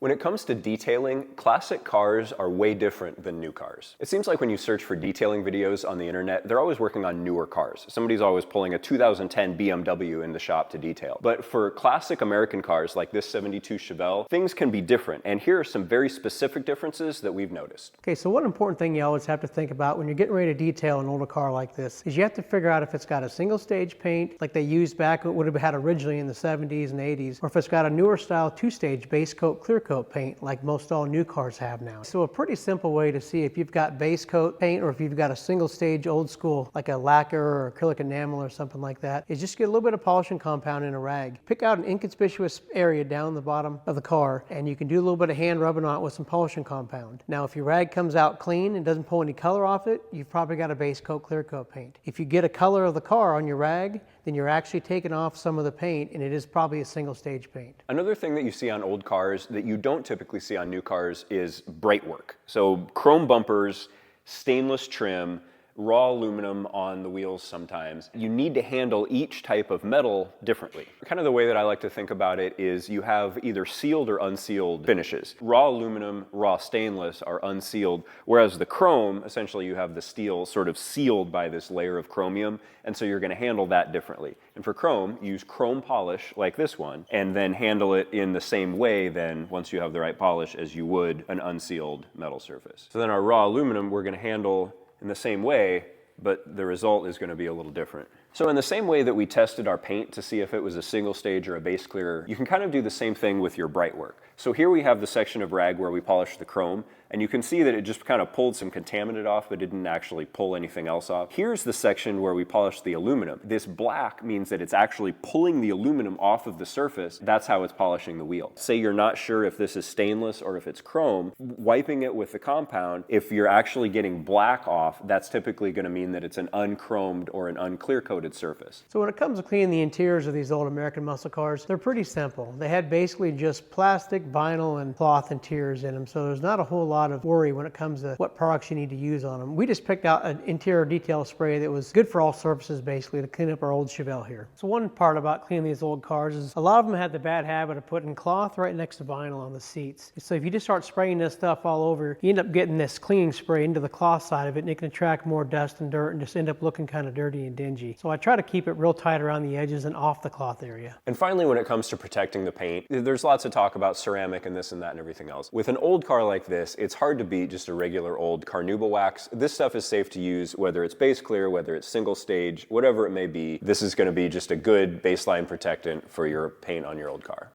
When it comes to detailing, classic cars are way different than new cars. It seems like when you search for detailing videos on the internet, they're always working on newer cars. Somebody's always pulling a 2010 BMW in the shop to detail. But for classic American cars like this 72 Chevelle, things can be different. And here are some very specific differences that we've noticed. Okay, so one important thing you always have to think about when you're getting ready to detail an older car like this is you have to figure out if it's got a single stage paint like they used back what would have had originally in the 70s and 80s, or if it's got a newer style two-stage base coat clear coat paint like most all new cars have now. So a pretty simple way to see if you've got base coat paint or if you've got a single stage old school like a lacquer or acrylic enamel or something like that is just get a little bit of polishing compound in a rag. Pick out an inconspicuous area down the bottom of the car and you can do a little bit of hand rubbing on it with some polishing compound. Now if your rag comes out clean and doesn't pull any color off it, you've probably got a base coat clear coat paint. If you get a color of the car on your rag, then you're actually taking off some of the paint and it is probably a single stage paint. Another thing that you see on old cars that you don't typically see on new cars is bright work. So chrome bumpers, stainless trim, raw aluminum on the wheels sometimes. You need to handle each type of metal differently. Kind of the way that I like to think about it is you have either sealed or unsealed finishes. Raw aluminum, raw stainless are unsealed, whereas the chrome, essentially you have the steel sort of sealed by this layer of chromium, and so you're going to handle that differently. And for chrome, use chrome polish like this one, and then handle it in the same way then, once you have the right polish, as you would an unsealed metal surface. So then our raw aluminum we're going to handle in the same way, but the result is going to be a little different. So in the same way that we tested our paint to see if it was a single stage or a base clear, you can kind of do the same thing with your bright work. So here we have the section of rag where we polished the chrome, and you can see that it just kind of pulled some contaminant off, but didn't actually pull anything else off. Here's the section where we polished the aluminum. This black means that it's actually pulling the aluminum off of the surface. That's how it's polishing the wheel. Say you're not sure if this is stainless or if it's chrome, wiping it with the compound, if you're actually getting black off, that's typically going to mean that it's an unchromed or an unclear coated surface. So when it comes to cleaning the interiors of these old American muscle cars, they're pretty simple. They had basically just plastic, vinyl, and cloth interiors in them, so there's not a whole lot of worry when it comes to what products you need to use on them. We just picked out an interior detail spray that was good for all surfaces basically to clean up our old Chevelle here. So one part about cleaning these old cars is a lot of them had the bad habit of putting cloth right next to vinyl on the seats. So if you just start spraying this stuff all over, you end up getting this cleaning spray into the cloth side of it and it can attract more dust and dirt and just end up looking kind of dirty and dingy. So I try to keep it real tight around the edges and off the cloth area. And finally, when it comes to protecting the paint, there's lots of talk about ceramic and this and that and everything else. With an old car like this, it's hard to beat just a regular old Carnauba wax. This stuff is safe to use, whether it's base clear, whether it's single stage, whatever it may be. This is going to be just a good baseline protectant for your paint on your old car.